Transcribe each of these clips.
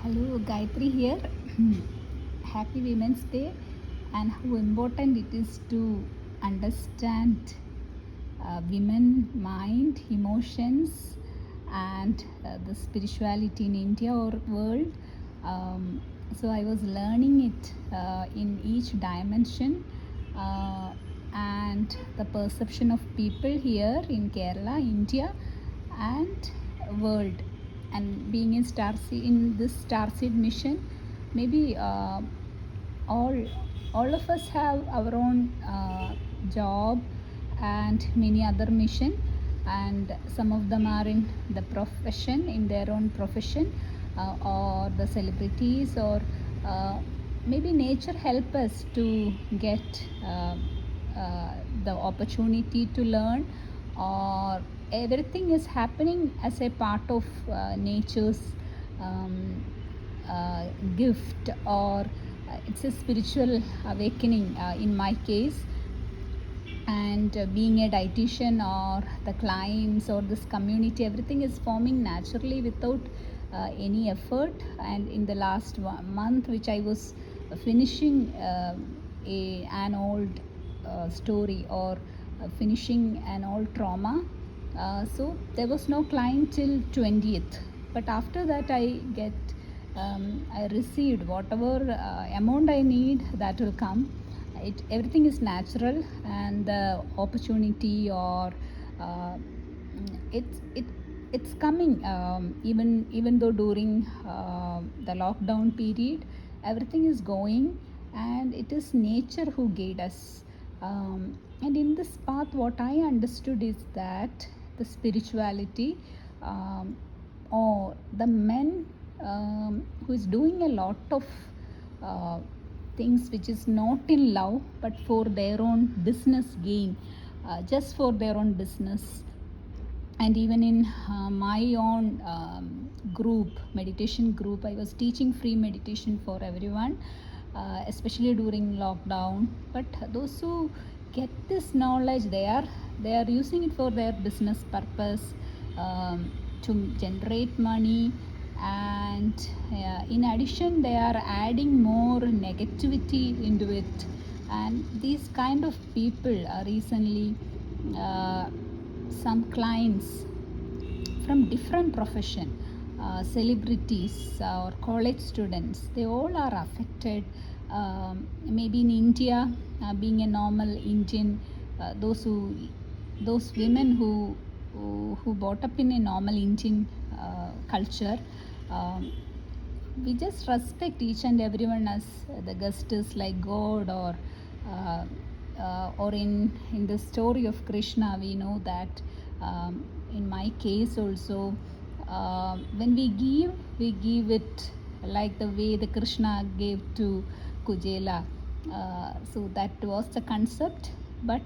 Hello, Gayatri here. Happy Women's Day, and how important it is to understand women mind, emotions, and the spirituality in India or world. So I was learning it in each dimension, and the perception of people here in Kerala, India, and world. And being in this starseed mission, maybe all all of us have our own job and many other mission, and some of them are in the profession, in their own profession, or the celebrities, or maybe nature help us to get the opportunity to learn, or everything is happening as a part of nature's um, gift, or it's a spiritual awakening in my case. And being a dietitian, or the clients, or this community, everything is forming naturally without any effort. And in the last 1 month, which I was finishing an old story, or finishing an old trauma, so there was no client till 20th. But after that I received whatever amount I need, that will come. Everything is natural, and the opportunity, or uh, it's coming, even though during the lockdown period everything is going, and it is nature who guide us. And in this path, what I understood is that the spirituality, or the men who is doing a lot of uh, things which is not in love but for their own business gain, just for their own business. And even in my own group, meditation group, I was teaching free meditation for everyone, especially during lockdown. But those who get this knowledge, they are using it for their business purpose, to generate money. And in addition, they are adding more negativity into it. And these kind of people are recently, uh, some clients from different profession, celebrities or college students, they all are affected. Maybe in India, being a normal Indian, those women who brought up in a normal Indian culture, um, we just respect each and everyone as the guest is like God, or in the story of Krishna, we know that, in my case also, when we give it like the way the Krishna gave to Kujela. So that was the concept. But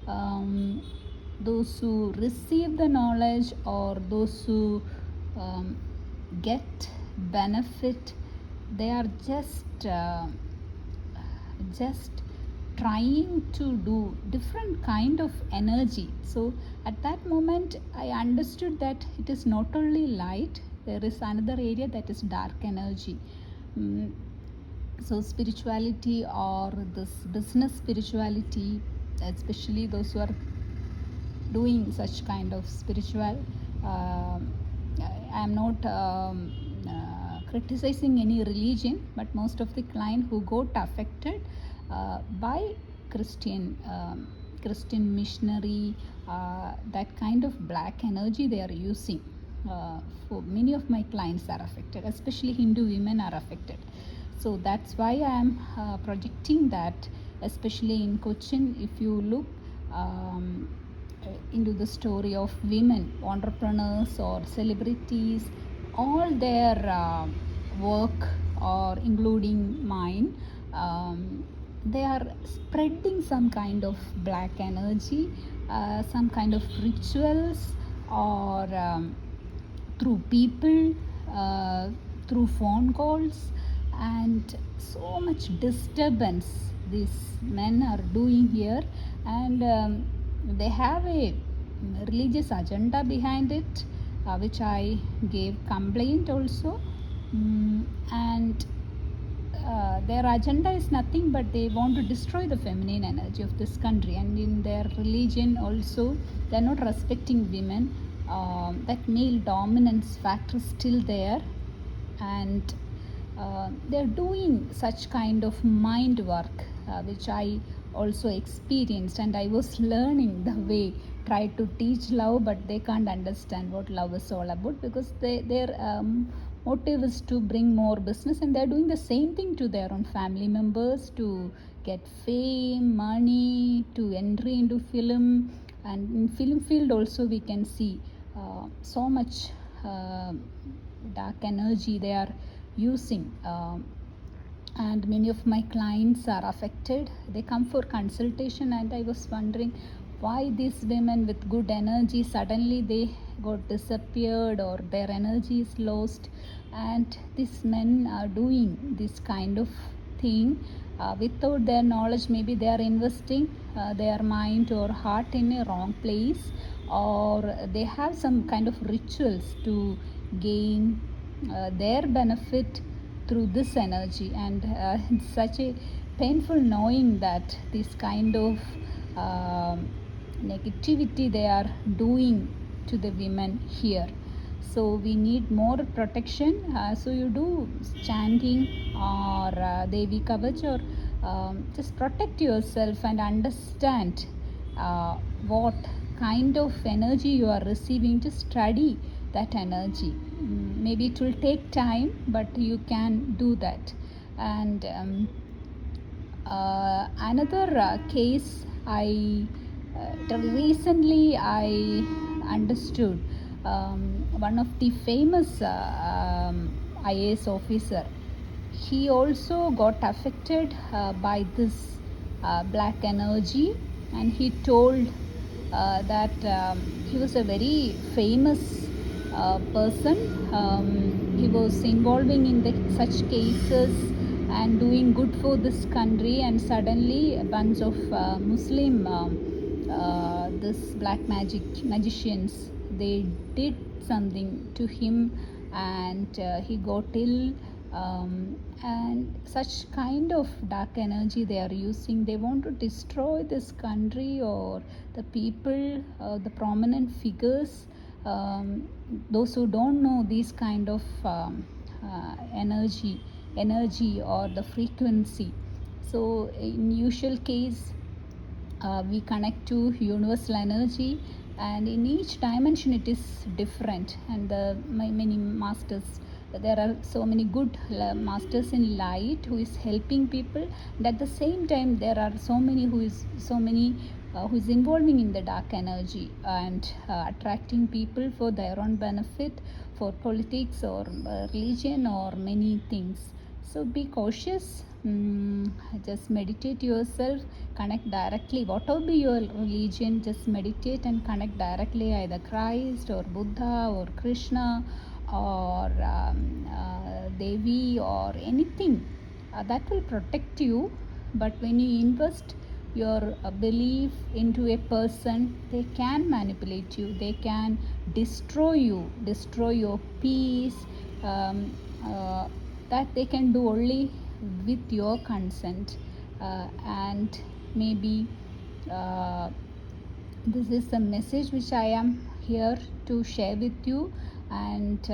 um, those who receive the knowledge, or those who um, get benefit, they are just trying to do different kind of energy. So at that moment I understood that it is not only light, there is another area that is dark energy. mm, so spirituality, or this business spirituality, especially those who are doing such kind of spiritual, I am not criticizing any religion, but most of the client who got affected by christian Christian missionary, that kind of black energy they are using. For many of my clients are affected, especially Hindu women are affected. So that's why I am projecting that, especially in Cochin. If you look into the story of women entrepreneurs or celebrities, all their work, or including mine, they are spreading some kind of black energy, some kind of rituals, or through people, through phone calls, and so much disturbance these men are doing here. And they have a religious agenda behind it, which I gave complaint also. And their agenda is nothing but they want to destroy the feminine energy of this country, and in their religion also they are not respecting women. That male dominance factor is still there, and they're doing such kind of mind work, which I also experienced, and I was learning the way, try to teach love, but they can't understand what love is all about, because their motive is to bring more business, and they're doing the same thing to their own family members to get fame, money, to entry into film. And in film field also we can see so much dark energy they are using. And many of my clients are affected. They come for consultation, and I was wondering why these women with good energy suddenly they got disappeared, or their energy is lost, and these men are doing this kind of thing without their knowledge. Maybe they are investing their mind or heart in a wrong place, or they have some kind of rituals to gain their benefit through this energy. And it's such a painful knowing that this kind of negativity they are doing to the women here. So we need more protection. So you do chanting or Devi Kavach, or just protect yourself and understand what kind of energy you are receiving. Just study that energy. Maybe it will take time, but you can do that. And another case recently I understood, one of the famous IAS officer, he also got affected by this black energy, and he told that he was a very famous person. He was involving in such cases and doing good for this country, and suddenly a bunch of Muslim this black magicians, they did something to him, and he got ill. And such kind of dark energy they are using. They want to destroy this country or the people, the prominent figures. Those who don't know these kind of energy or the frequency. So in usual case, we connect to universal energy, and in each dimension it is different. And many masters, there are so many good masters in light who is helping people, and at the same time there are so many who is involving in the dark energy and attracting people for their own benefit, for politics or religion or many things. So be cautious. Just meditate yourself, connect directly, whatever be your religion, just meditate and connect directly, either Christ or Buddha or Krishna or Devi or anything that will protect you. But when you invest your belief into a person, they can manipulate you, they can destroy you, destroy your peace. That they can do only with your consent. And maybe this is the message which I am here to share with you. And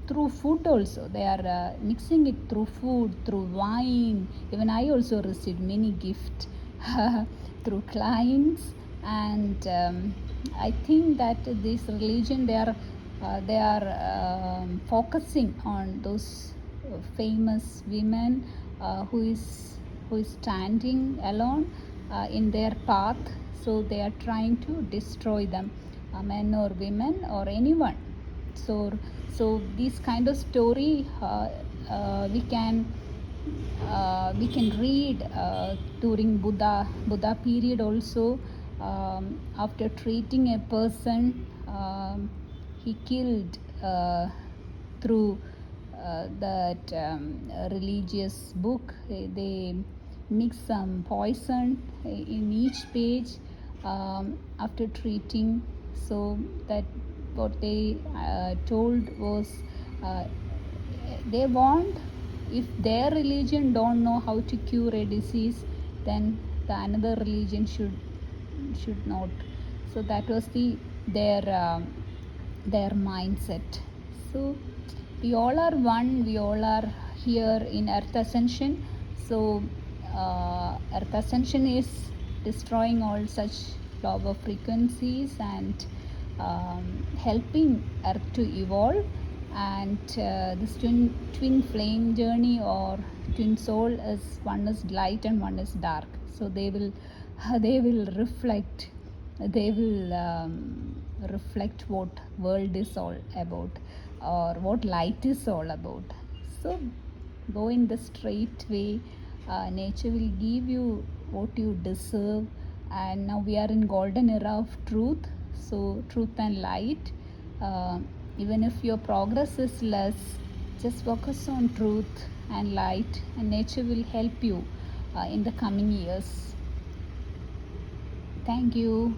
through food also, they are mixing it through food, through wine. Even I also received many gifts through clients. And I think that this religion, they are focusing on those famous women who is standing alone in their path. So they are trying to destroy them, men or women or anyone. So this kind of story we can read during Buddha period also. After treating a person, he killed through that religious book. They mix some poison in each page after treating, so that what they told was uh, they want, if their religion don't know how to cure a disease, then the another religion should not. So that was their mindset. So we all are one, we all are here in Earth Ascension. So Earth Ascension is destroying all such lower frequencies and helping Earth to evolve. And this twin flame journey or twin soul is, one is light and one is dark. So they will they will reflect, they will reflect what world is all about or what light is all about. So go in the straight way. Nature will give you what you deserve. And now we are in golden era of truth. So truth and light. uh, Even if your progress is less, just focus on truth and light, and nature will help you in the coming years. Thank you.